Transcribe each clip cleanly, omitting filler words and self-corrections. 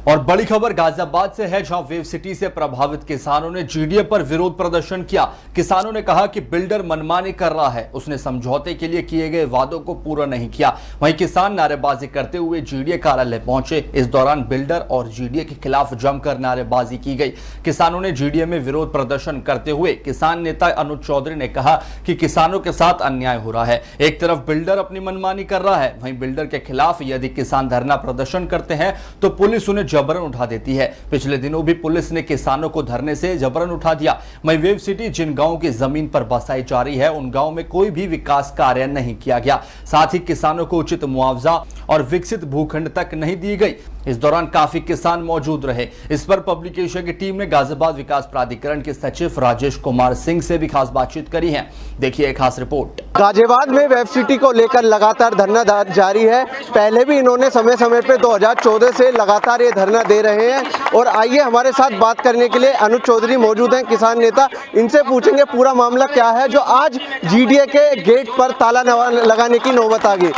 और बड़ी खबर गाजियाबाद से है, जहां वेव सिटी से प्रभावित किसानों ने जीडीए पर विरोध प्रदर्शन किया। किसानों ने कहा कि बिल्डर मनमानी कर रहा है, उसने समझौते के लिए किए गए वादों को पूरा नहीं किया। वहीं किसान नारेबाजी करते हुए जीडीए कार्यालय पहुंचे। इस दौरान बिल्डर और जीडीए के खिलाफ जमकर नारेबाजी की गई। किसानों ने जीडीए में विरोध प्रदर्शन करते हुए किसान नेता अनुज चौधरी ने कहा कि किसानों के साथ अन्याय हो रहा है। एक तरफ बिल्डर अपनी मनमानी कर रहा है, वहीं बिल्डर के खिलाफ यदि किसान धरना प्रदर्शन करते हैं तो पुलिस उन्हें जबरन उठा देती है। पिछले दिनों भी पुलिस ने किसानों को धरने से जबरन उठा दिया। वहीं वेव सिटी जिन गांवों की जमीन पर बसाई जा रही है, उन गांवों में कोई भी विकास कार्य नहीं किया गया। साथ ही किसानों को उचित मुआवजा और विकसित भूखंड तक नहीं दी गई। इस दौरान काफी किसान मौजूद रहे। इस पर पब्लिकेशन की टीम ने गाजियाबाद विकास प्राधिकरण के सचिव राजेश कुमार सिंह से भी खास बातचीत करी है। देखिए एक खास रिपोर्ट। गाजियाबाद में वेब सिटी को लेकर लगातार धरना जारी है। पहले भी इन्होंने समय समय पे 2014 से लगातार ये धरना दे रहे हैं। और आइए हमारे साथ बात करने के लिए अनुज चौधरी मौजूद हैं, किसान नेता। इनसे पूछेंगे पूरा मामला क्या है जो आज जीडीए के गेट पर ताला लगाने की नौबत आ गई।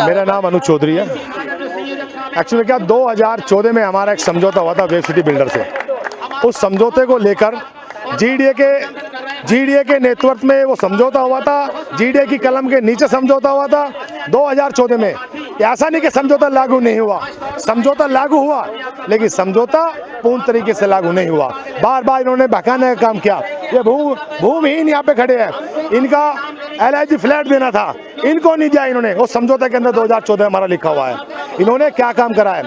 मेरा नाम अनुज चौधरी है। एक्चुअली क्या 2014 में हमारा एक समझौता हुआ था वेब सिटी बिल्डर से। उस समझौते को लेकर जीडीए के नेतृत्व में वो समझौता हुआ था। जीडीए की कलम के नीचे समझौता हुआ था 2014 में। ऐसा नहीं कि समझौता लागू नहीं हुआ, समझौता लागू हुआ, लेकिन समझौता पूर्ण तरीके से लागू नहीं हुआ। बार बार इन्होंने बहकाने का काम किया। ये भूमिहीन यहाँ पे खड़े हैं, इनका LIG फ्लैट देना था, इनको नहीं दिया इन्होंने। वो समझौते के अंदर 2014 हमारा लिखा हुआ है। इन्होंने क्या काम करा है,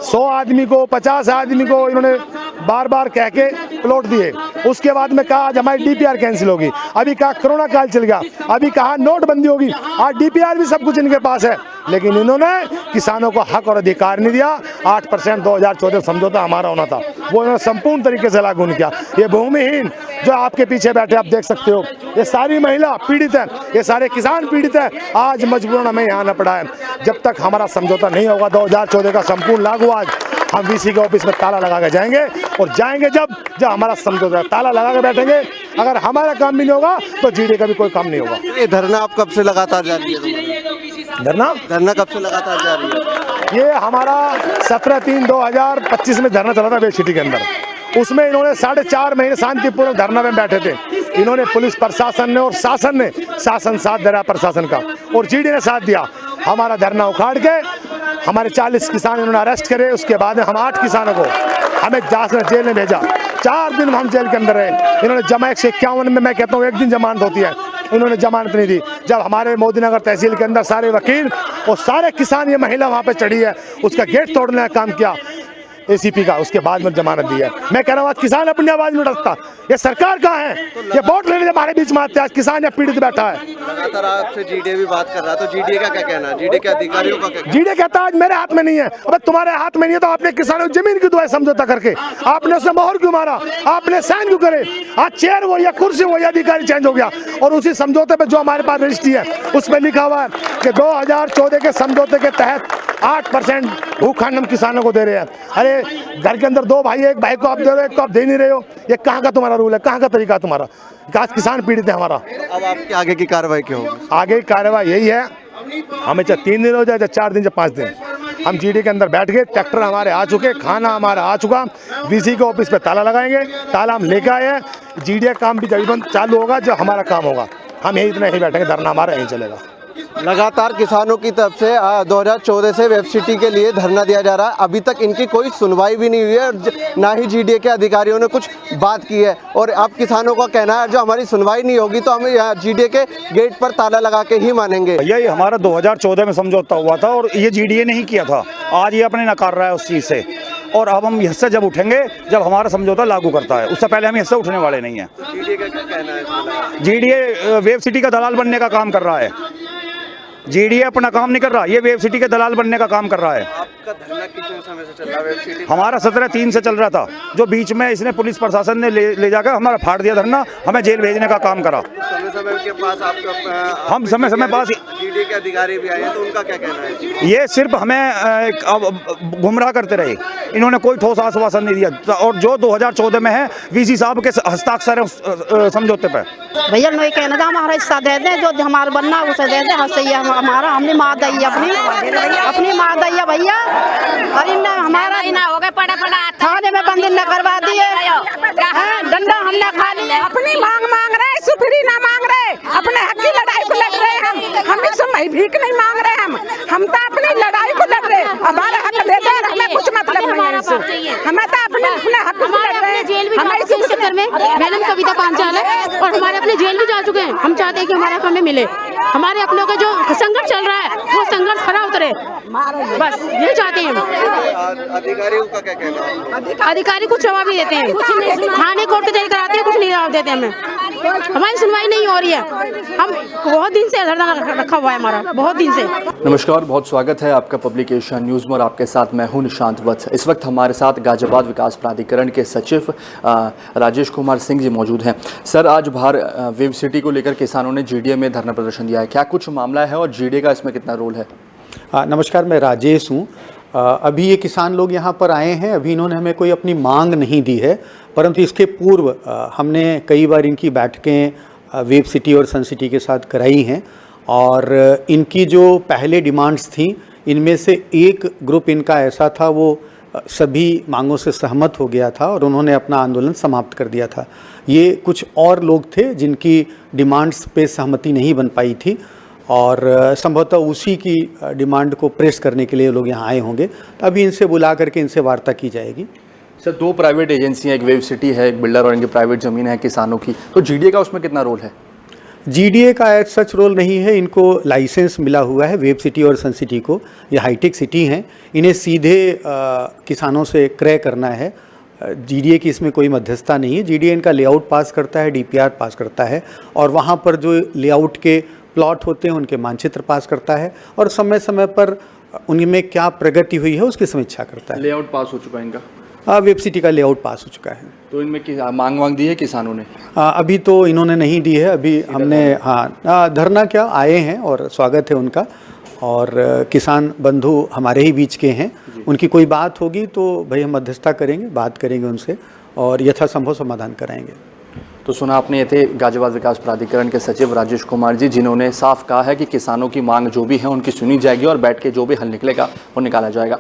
100 आदमी को 50 आदमी को इन्होंने बार बार कह के प्लॉट दिए। उसके बाद में कहा आज हमारी DPR कैंसिल होगी, अभी कहा कोरोना काल चल गया, अभी कहा नोटबंदी होगी, आज DPR भी सब कुछ इनके पास है। लेकिन इन्होंने किसानों को हक और अधिकार नहीं दिया। 8% 2014 समझौता हमारा होना था, वो इन्होंने संपूर्ण तरीके से लागू नहीं किया। ये भूमिहीन जो आपके पीछे बैठे आप देख सकते हो, ये सारी महिला पीड़ित है, ये सारे किसान पीड़ित है। आज मजबूरन हमें यहाँ आना पड़ा है। जब तक हमारा समझौता नहीं होगा 2014 का संपूर्ण लागू, आज हम VC के ऑफिस में ताला लगा के जाएंगे। और जाएंगे जब हमारा समझौता ताला लगा के बैठेंगे। अगर हमारा काम भी नहीं होगा तो जीडीए का भी कोई काम नहीं होगा। ये धरना आप कब से लगातार जारी है? धरना कब से लगातार जारी है? ये हमारा 17/3/2025 में धरना चला था वेब सिटी के अंदर। उसमें इन्होंने 4.5 महीने शांतिपूर्ण धरना में बैठे थे। इन्होंने पुलिस प्रशासन ने और शासन साथ दे रहा प्रशासन का, और जीडीए ने साथ दिया। हमारा धरना उखाड़ के हमारे 40 किसान इन्होंने अरेस्ट करे। उसके बाद हम 8 किसानों को हमें जेल में भेजा। 4 दिन हम जेल के अंदर रहे। इन्होंने जमा 151 में, मैं कहता हूँ 1 दिन जमानत होती है, इन्होंने जमानत नहीं दी। जब हमारे मोदीनगर तहसील के अंदर सारे वकील और सारे किसान, ये महिला वहाँ पे चढ़ी है, उसका गेट तोड़ने का काम किया ACP का, उसके बाद में जमानत दी है। मैं कह रहा हूँ आज किसान अपनी आवाज में उठता। ये सरकार कहाँ है? ये वोट लेने हमारे बीच में आते हैं। आज किसान या पीड़ित बैठा है। लगातार आपसे जीडीए भी बात कर रहा है, तो जीडीए का क्या कहना है? जीडीए के अधिकारियों का क्या कहना है? जीडीए कहता है आज मेरे हाथ में नहीं है। अब तुम्हारे हाथ में नहीं है तो आपने किसानों की जमीन क्यों दुआ समझौता करके? आपने उसमें मोहर क्यों मारा? आपने साइन क्यों करे? आज चेयर वो या कुर्सी वो या अधिकारी चेंज हो गया। और उसी समझौते पे जो हमारे पास रजिस्ट्री है उसमें लिखा हुआ है कि 2014 के समझौते के तहत 8% भूखंड हम किसानों को दे रहे हैं। अरे घर के अंदर 2 भाई, एक भाई को आप दे रहे हो, एक को आप दे नहीं रहे हो। ये कहाँ का तुम्हारा रूल है? कहाँ का तरीका तुम्हारा? किसान पीड़ित है हमारा। अब आपकी आगे की कार्रवाई क्या होगी? आगे की कार्रवाई यही है, हमें चाहे 3 दिन हो जाए, चाहे 4 दिन, चाहे 5 दिन, हम जीडीए के अंदर बैठ गए। ट्रैक्टर हमारे आ चुके, खाना हमारा आ चुका। VC के ऑफिस पे ताला लगाएंगे, ताला हम लेकर आए हैं। जीडीए काम भी जब चालू होगा जब हमारा काम होगा। हम यही इतना ही बैठेंगे, धरना हमारा यही चलेगा। लगातार किसानों की तरफ से 2014 से वेब सिटी के लिए धरना दिया जा रहा है। अभी तक इनकी कोई सुनवाई भी नहीं हुई है, ना ही जीडीए के अधिकारियों ने कुछ बात की है। और अब किसानों का कहना है जो हमारी सुनवाई नहीं होगी तो हम यहाँ जीडीए के गेट पर ताला लगा के ही मानेंगे। यही हमारा 2014 में समझौता हुआ था और ये जीडीए ने ही किया था। आज ये अपने नकार रहा है उस चीज़ से। और अब हम हिस्सा जब उठेंगे जब हमारा समझौता लागू करता है, उससे पहले हम हिस्सा उठने वाले नहीं हैं। जीडीए का क्या कहना है? जीडीए वेब सिटी का दलाल बनने का काम कर रहा है। जीडीए अपना काम नहीं कर रहा, ये वेब सिटी के दलाल बनने का काम कर रहा है। आपका धरना कितने समय से चल रहा है वेब सिटी? हमारा 17/3 से चल रहा था, जो बीच में इसने पुलिस प्रशासन ने ले जाकर हमारा फाड़ दिया धरना, हमें जेल भेजने का काम करा। समय के पास आपका हम समय पास जीडीए के अधिकारी भी आए हैं, तो उनका क्या कहना है? ये सिर्फ हमें गुमराह करते रहे, इन्होंने कोई ठोस आश्वासन नहीं दिया। और जो 2014 में है VC साहब के हस्ताक्षर है उस समझौते पे। भैया नहीं कहना था हमारा हिस्सा दे दे, जो हमारा बनना है उसे दे दे। हंस हमारा हमने मार दी अपनी मार दी भैया। और इन पड़ा पड़ा थाने में बंदी न करवा दिए, डंडा हमने खा लिया। अपनी मांग मांग रहे, सुपरी ना मांग रहे, अपने हक की लड़ाई को लड़ रहे हैं हम इस समय भीख नहीं मांग रहे हम तो अपनी लड़ाई को लड़ रहे हैं। हमारा हक दे दे, हमें कुछ मतलब नहीं है इससे, हमें तो अपने हक को लड़ रहे हैं। जेल भी हमारे इस चक्कर में मैडम कविता पांचाल है और हमारे अपने जेल भी जा चुके हैं। हम चाहते हैं कि हमारा हमें मिले, हमारे अपनों का जो संघर्ष चल रहा है वो संघर्ष खरा उतरे, बस ये चाहते हैं हम। अधिकारियों का क्या कहना है? अधिकारी कुछ जवाब नहीं देते हैं, थाने कोर्ट कचहरी कराते हैं, कुछ नहीं जवाब देते हमें, हमारी सुनवाई नहीं हो रही है। हम बहुत दिन से धरना रखा हुआ है हमारा, बहुत दिन से। नमस्कार, बहुत स्वागत है आपका पब्लिकेशन न्यूज़ में और आपके साथ मैं हूं निशांत वत्स। इस वक्त हमारे साथ गाजियाबाद विकास प्राधिकरण के सचिव राजेश कुमार सिंह जी मौजूद हैं। सर, आज बाहर वेव सिटी को लेकर किसानों ने जीडीए में धरना प्रदर्शन दिया है, क्या कुछ मामला है और जीडीए का इसमें कितना रोल है? नमस्कार, मैं राजेश हूँ। अभी ये किसान लोग यहाँ पर आए हैं, अभी इन्होंने हमें कोई अपनी मांग नहीं दी है, परंतु इसके पूर्व हमने कई बार इनकी बैठकें वेव सिटी और सन सिटी के साथ कराई हैं और इनकी जो पहले डिमांड्स थी इनमें से एक ग्रुप इनका ऐसा था वो सभी मांगों से सहमत हो गया था और उन्होंने अपना आंदोलन समाप्त कर दिया था। ये कुछ और लोग थे जिनकी डिमांड्स पे सहमति नहीं बन पाई थी और संभवतः उसी की डिमांड को प्रेस करने के लिए लोग यहाँ आए होंगे। तो अभी इनसे बुला करके इनसे वार्ता की जाएगी। सर, दो प्राइवेट एजेंसियां, एक वेव सिटी है, एक बिल्डर और इनकी प्राइवेट ज़मीन है किसानों की, तो जीडीए का उसमें कितना रोल है? जीडीए का एज सच रोल नहीं है, इनको लाइसेंस मिला हुआ है वेव सिटी और सन सिटी को। ये हाईटेक सिटी हैं, इन्हें सीधे किसानों से क्रय करना है। जीडीए की इसमें कोई मध्यस्थता नहीं है। जीडीए इनका लेआउट पास करता है, डीपीआर पास करता है और वहाँ पर जो लेआउट के प्लॉट होते हैं उनके मानचित्र पास करता है और समय समय पर उनमें क्या प्रगति हुई है उसकी समीक्षा करता है। लेआउट पास हो चुका है इनका? वेब सिटी का लेआउट पास हो चुका है। तो इनमें मांग दी है किसानों ने? अभी तो इन्होंने नहीं दी है। अभी हमने धरना क्या आए हैं और स्वागत है उनका और किसान बंधु हमारे ही बीच के हैं। उनकी कोई बात होगी तो भाई हम मध्यस्थता करेंगे, बात करेंगे उनसे और यथासंभव समाधान कराएंगे। तो सुना आपने, ये थे गाजियाबाद विकास प्राधिकरण के सचिव राजेश कुमार जी, जिन्होंने साफ कहा है कि किसानों की मांग जो भी है उनकी सुनी जाएगी और बैठ के जो भी हल निकलेगा वो निकाला जाएगा।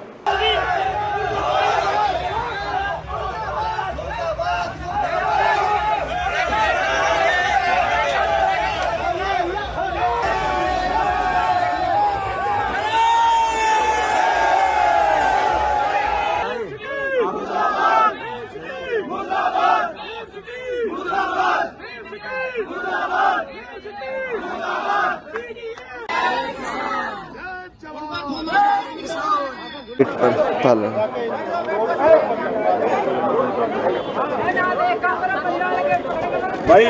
भाई